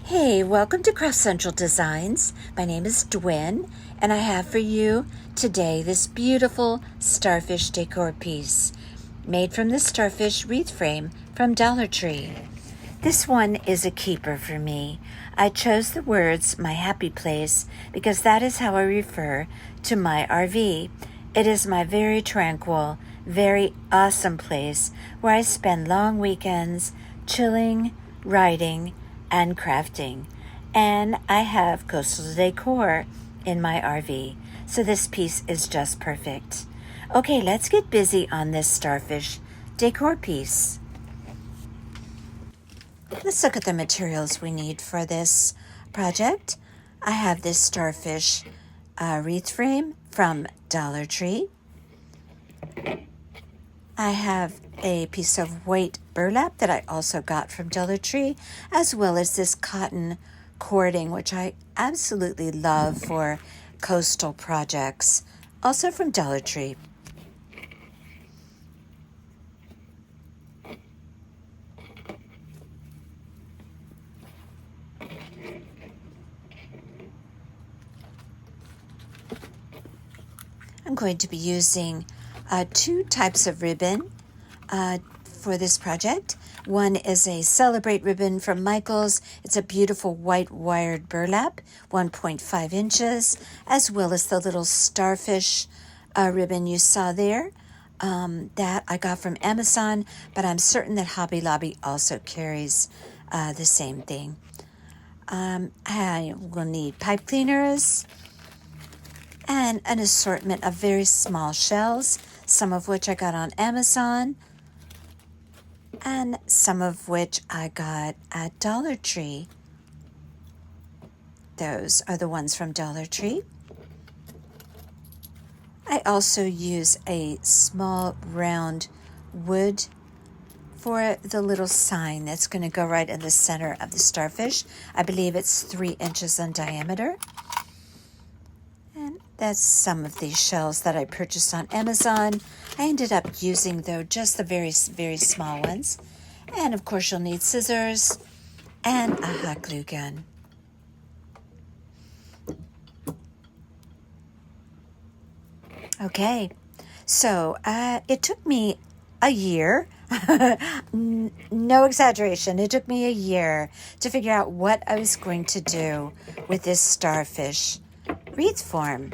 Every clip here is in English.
Hey, welcome to Craft Central Designs. My name is Dwynn, and I have for you today this beautiful starfish decor piece made from the Starfish Wreath frame from Dollar Tree. This one is a keeper for me. I chose the words "my happy place" because that is how I refer to my RV. It is my very tranquil, very awesome place where I spend long weekends chilling, writing, and crafting. And I have coastal decor in my RV, so this piece is just perfect. Okay, let's get busy on this starfish decor piece. Let's look at the materials we need for this project. I have this starfish wreath frame from Dollar Tree. I have a piece of white burlap that I also got from Dollar Tree, as well as this cotton cording, which I absolutely love for coastal projects, also from Dollar Tree. I'm going to be using two types of ribbon for this project. One is a Celebrate ribbon from Michaels. It's a beautiful white wired burlap, 1.5 inches, as well as the little starfish ribbon you saw there. That I got from Amazon, but I'm certain that Hobby Lobby also carries the same thing. I will need pipe cleaners and an assortment of very small shells, some of which I got on Amazon, and some of which I got at Dollar Tree. Those are the ones from Dollar Tree. I also use a small round wood for the little sign that's going to go right in the center of the starfish. I believe it's 3 inches in diameter. And that's some of these shells that I purchased on Amazon. I ended up using, though, just the very, very small ones. And, of course, you'll need scissors and a hot glue gun. Okay, so it took me a year. No exaggeration. It took me a year to figure out what I was going to do with this starfish wreath form.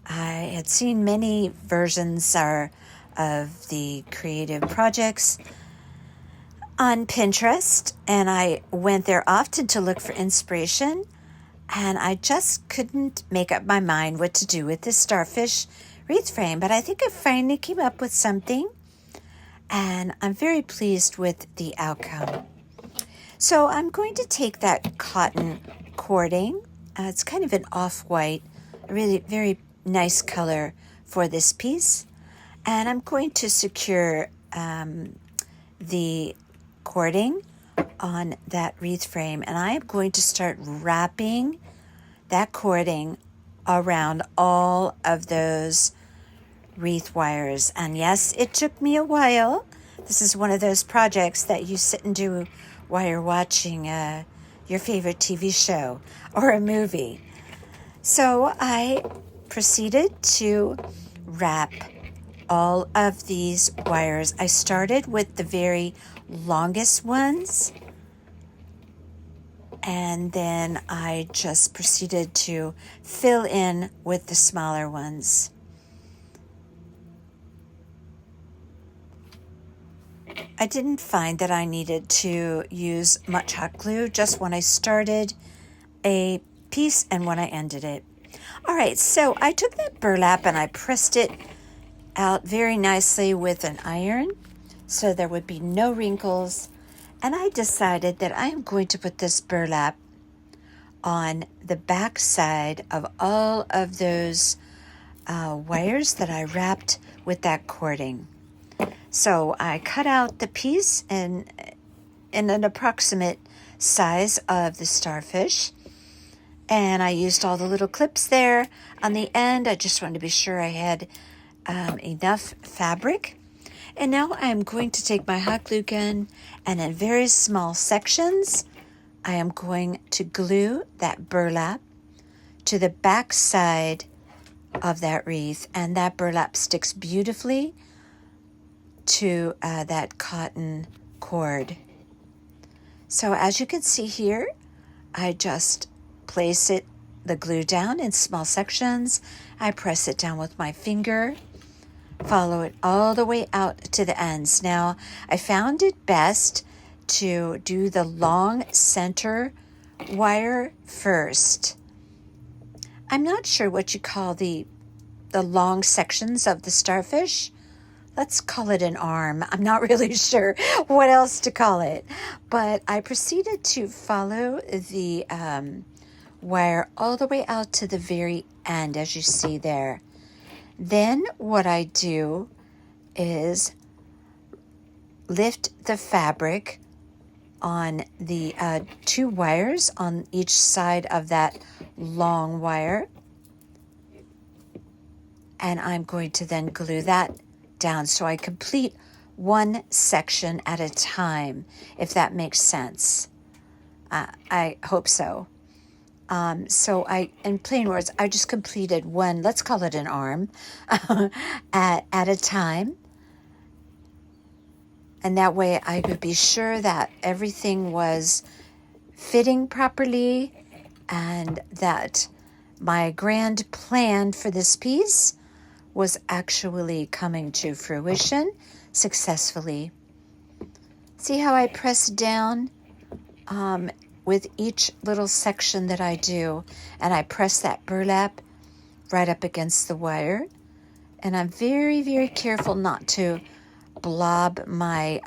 I had seen many versions of the creative projects on Pinterest, and I went there often to look for inspiration, and I just couldn't make up my mind what to do with this starfish wreath frame, but I think I finally came up with something, and I'm very pleased with the outcome. So I'm going to take that cotton cording. It's kind of an off-white, really very nice color for this piece. And I'm going to secure the cording on that wreath frame. And I am going to start wrapping that cording around all of those wreath wires. And yes, it took me a while. This is one of those projects that you sit and do while you're watching your favorite TV show or a movie. So I proceeded to wrap all of these wires. I started with the very longest ones, and then I just proceeded to fill in with the smaller ones. I didn't find that I needed to use much hot glue, just when I started a piece and when I ended it. All right, so I took that burlap and I pressed it out very nicely with an iron so there would be no wrinkles. And I decided that I am going to put this burlap on the back side of all of those wires that I wrapped with that cording. So I cut out the piece in an approximate size of the starfish. And I used all the little clips there on the end. I just wanted to be sure I had enough fabric. And now I'm going to take my hot glue gun and in very small sections I am going to glue that burlap to the back side of that wreath, and that burlap sticks beautifully to that cotton cord. So as you can see here, I just place the glue down in small sections. I press it down with my finger, follow it all the way out to the ends. Now, I found it best to do the long center wire first. I'm not sure what you call the long sections of the starfish. Let's call it an arm. I'm not really sure what else to call it. But I proceeded to follow the wire all the way out to the very end, as you see there. Then what I do is lift the fabric on the 2 wires on each side of that long wire. And I'm going to then glue that down so I complete one section at a time, if that makes sense. I hope so. So in plain words, I just completed one, let's call it an arm, at a time. And that way I could be sure that everything was fitting properly and that my grand plan for this piece was actually coming to fruition successfully. See how I press down with each little section that I do, and I press that burlap right up against the wire. And I'm very, very careful not to blob my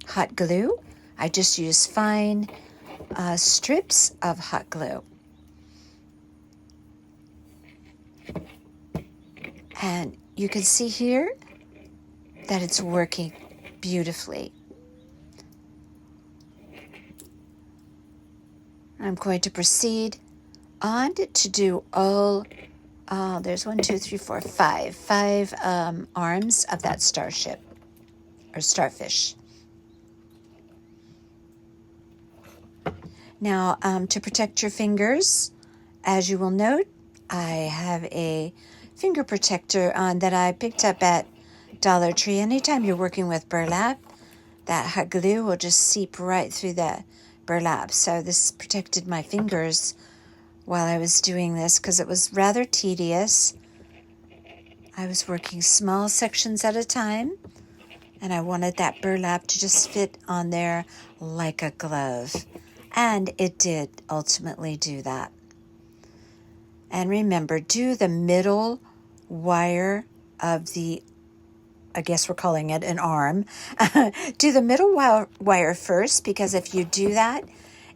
hot glue. I just use fine strips of hot glue. And you can see here that it's working beautifully. I'm going to proceed on to do all, there's 1, 2, 3, 4, 5 arms of that starship or starfish. Now, to protect your fingers, as you will note, I have a finger protector on that I picked up at Dollar Tree. Anytime you're working with burlap, that hot glue will just seep right through the burlap. So this protected my fingers while I was doing this because it was rather tedious. I was working small sections at a time, and I wanted that burlap to just fit on there like a glove. And it did ultimately do that. And remember, do the middle wire of the, I guess we're calling it an arm. Do the middle wire first, because if you do that,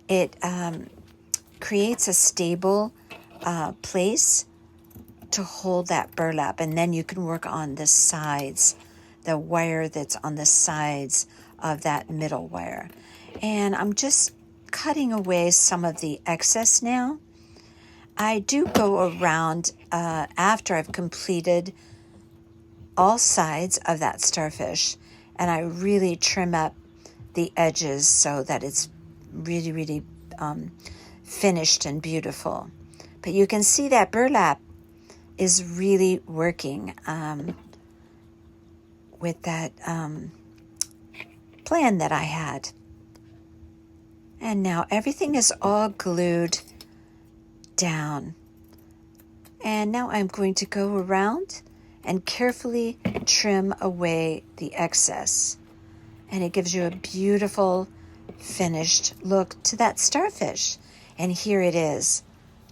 it creates a stable place to hold that burlap. And then you can work on the sides, the wire that's on the sides of that middle wire. And I'm just cutting away some of the excess now. I do go around after I've completed all sides of that starfish, and I really trim up the edges so that it's really, really finished and beautiful. But you can see that burlap is really working with that plan that I had. And now everything is all glued down. And now I'm going to go around and carefully trim away the excess. And it gives you a beautiful finished look to that starfish. And here it is.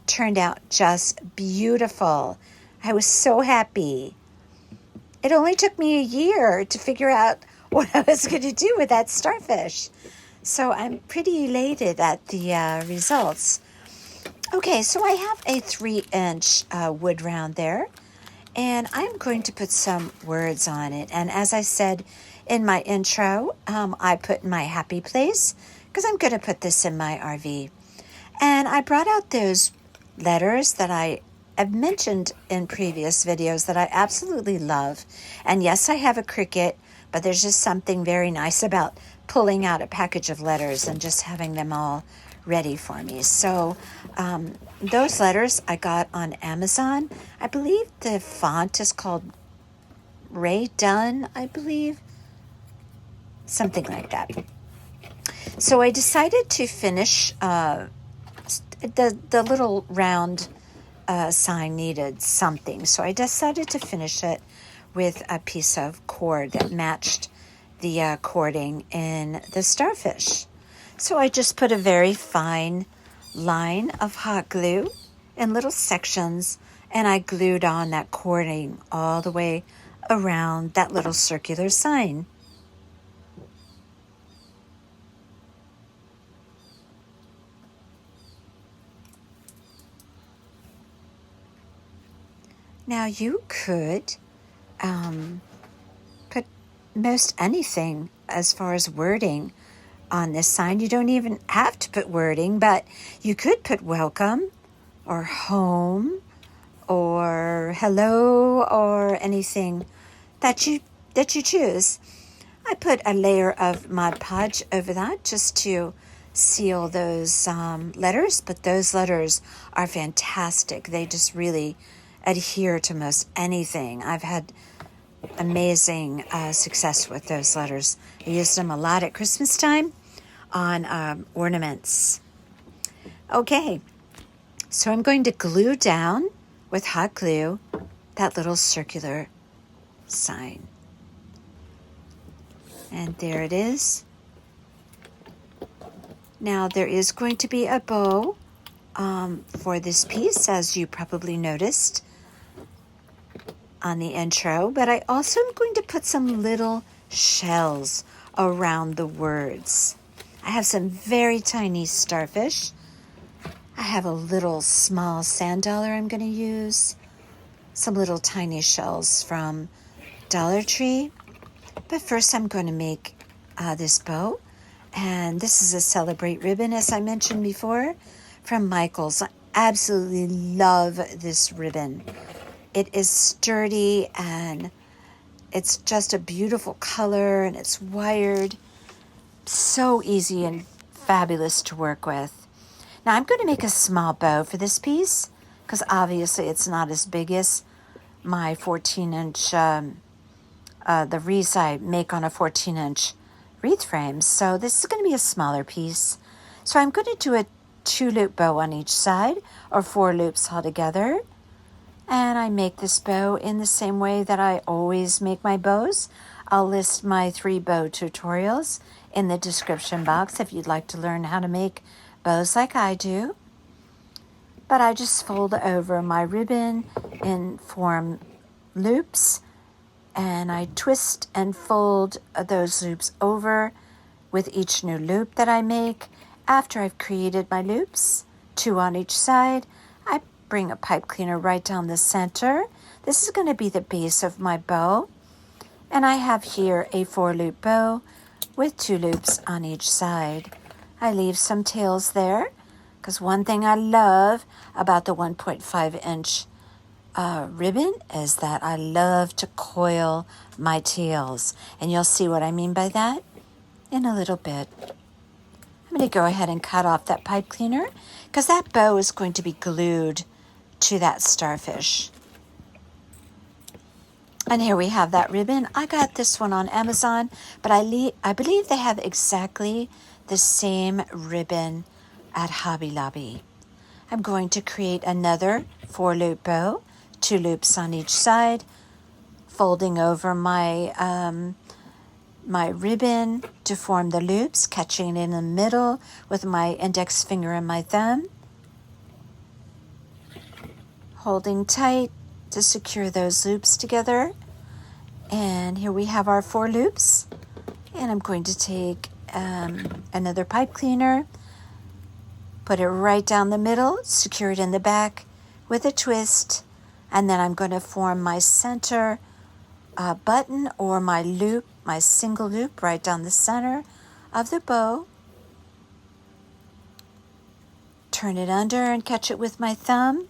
Turned out just beautiful. I was so happy. It only took me a year to figure out what I was going to do with that starfish. So I'm pretty elated at the results. Okay, so I have a 3-inch wood round there, and I'm going to put some words on it. And as I said in my intro, I put my happy place because I'm going to put this in my RV. And I brought out those letters that I have mentioned in previous videos that I absolutely love. And yes, I have a cricket, but there's just something very nice about pulling out a package of letters and just having them all ready for me. So those letters I got on Amazon. I believe the font is called Ray Dunn, I believe. Something like that. So I decided to finish the little round sign needed something. So I decided to finish it with a piece of cord that matched the cording in the starfish. So I just put a very fine line of hot glue in little sections, and I glued on that cording all the way around that little circular sign. Now you could put most anything as far as wording on this sign. You don't even have to put wording, but you could put welcome or home or hello or anything that you choose. I put a layer of Mod Podge over that just to seal those letters, but those letters are fantastic. They just really adhere to most anything. I've had amazing success with those letters. I used them a lot at Christmas time on ornaments. Okay, so I'm going to glue down with hot glue that little circular sign. And there it is. Now there is going to be a bow for this piece, as you probably noticed on the intro, but I also am going to put some little shells around the words. I have some very tiny starfish. I have a little small sand dollar I'm going to use, some little tiny shells from Dollar Tree. But first I'm going to make this bow, and this is a Celebrate ribbon, as I mentioned before, from Michaels. I absolutely love this ribbon. It is sturdy and it's just a beautiful color, and it's wired. So easy and fabulous to work with. Now I'm going to make a small bow for this piece because obviously it's not as big as my 14-inch, the wreaths I make on a 14-inch wreath frame. So this is going to be a smaller piece. So I'm going to do a 2-loop bow on each side, or 4 loops altogether. And I make this bow in the same way that I always make my bows. I'll list my 3 bow tutorials in the description box if you'd like to learn how to make bows like I do. But I just fold over my ribbon and form loops, and I twist and fold those loops over with each new loop that I make. After I've created my loops, 2 on each side, I bring a pipe cleaner right down the center. This is going to be the base of my bow. And I have here a 4-loop bow with 2 loops on each side. I leave some tails there because one thing I love about the 1.5-inch ribbon is that I love to coil my tails. And you'll see what I mean by that in a little bit. I'm going to go ahead and cut off that pipe cleaner because that bow is going to be glued to that starfish. And here we have that ribbon. I got this one on Amazon, but I believe they have exactly the same ribbon at Hobby Lobby. I'm going to create another 4-loop bow, 2 loops on each side, folding over my my ribbon to form the loops, catching it in the middle with my index finger and my thumb, holding tight to secure those loops together. And here we have our 4 loops, and I'm going to take another pipe cleaner, put it right down the middle, secure it in the back with a twist, and then I'm going to form my center button, or my loop, my single loop right down the center of the bow. Turn it under and catch it with my thumb.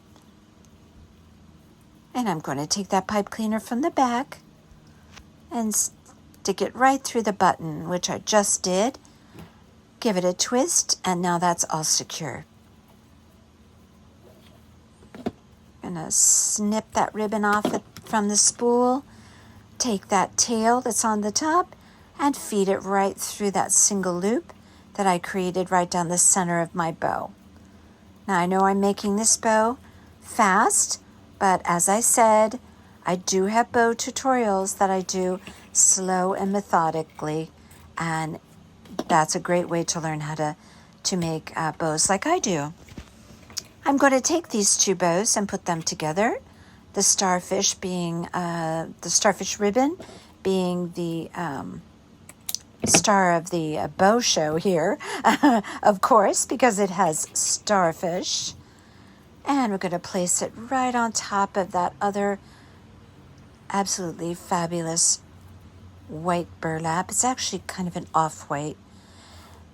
And I'm going to take that pipe cleaner from the back and stick stick it right through the button, which I just did. Give it a twist, and now that's all secure. Gonna snip that ribbon off from the spool, take that tail that's on the top, and feed it right through that single loop that I created right down the center of my bow. Now I know I'm making this bow fast, but as I said, I do have bow tutorials that I do slow and methodically, and that's a great way to learn how to make bows like I do. I'm going to take these two bows and put them together. The starfish ribbon being the star of the bow show here, of course, because it has starfish. And we're going to place it right on top of that other absolutely fabulous white burlap. It's actually kind of an off-white.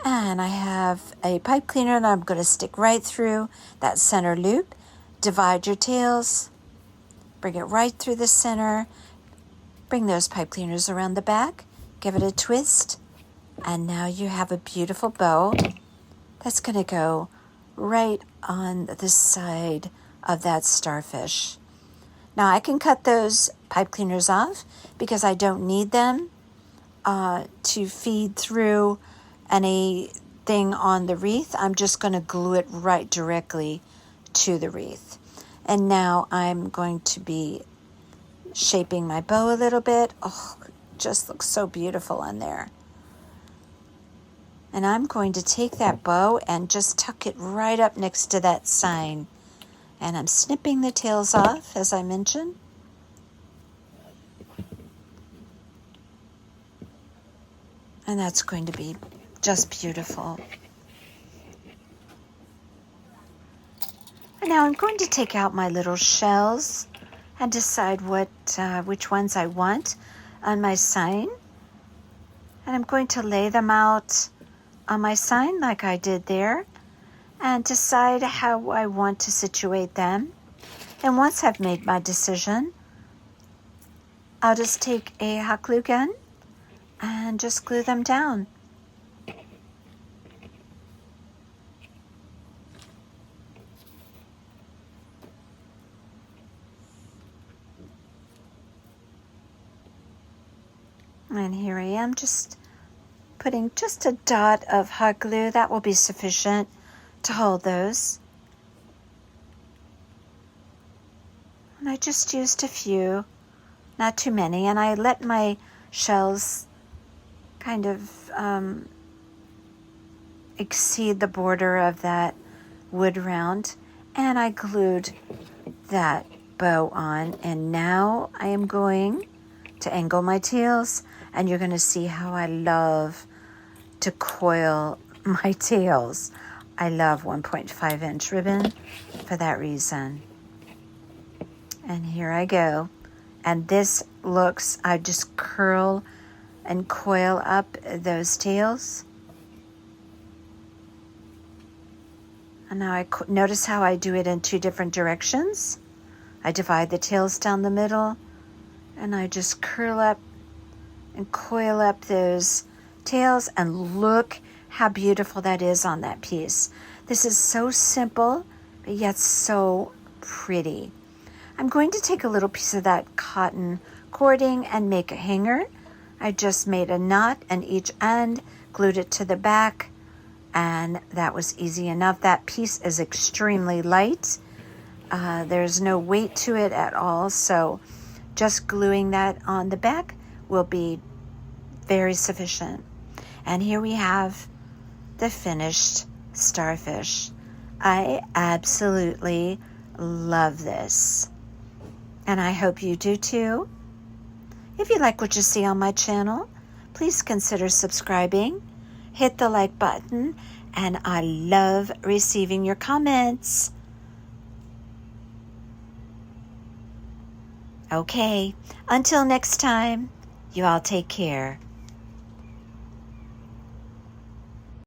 And I have a pipe cleaner that I'm going to stick right through that center loop. Divide your tails. Bring it right through the center. Bring those pipe cleaners around the back. Give it a twist. And now you have a beautiful bow that's going to go right on the side of that starfish. Now I can cut those pipe cleaners off because I don't need them to feed through anything on the wreath. I'm just going to glue it right directly to the wreath. And now I'm going to be shaping my bow a little bit. Oh, it just looks so beautiful on there. And I'm going to take that bow and just tuck it right up next to that sign. And I'm snipping the tails off, as I mentioned. And that's going to be just beautiful. And now I'm going to take out my little shells and decide which ones I want on my sign. And I'm going to lay them out on my sign like I did there and decide how I want to situate them. And once I've made my decision, I'll just take a hot glue gun and just glue them down. And here I am, just putting just a dot of hot glue. That will be sufficient to hold those. And I just used a few, not too many, and I let my shells kind of exceed the border of that wood round, and I glued that bow on. And now I am going to angle my tails, and you're going to see how I love to coil my tails. I love 1.5 inch ribbon for that reason. And here I go. And this looks, I just curl and coil up those tails. And now I notice how I do it in two different directions. I divide the tails down the middle, and I just curl up and coil up those tails, and look how beautiful that is on that piece. This is so simple, but yet so pretty. I'm going to take a little piece of that cotton cording and make a hanger. I just made a knot in each end, glued it to the back, and that was easy enough. That piece is extremely light. There's no weight to it at all, so just gluing that on the back will be very sufficient. And here we have the finished starfish. I absolutely love this. And I hope you do too. If you like what you see on my channel, please consider subscribing. Hit the like button, and I love receiving your comments. Okay, until next time, you all take care.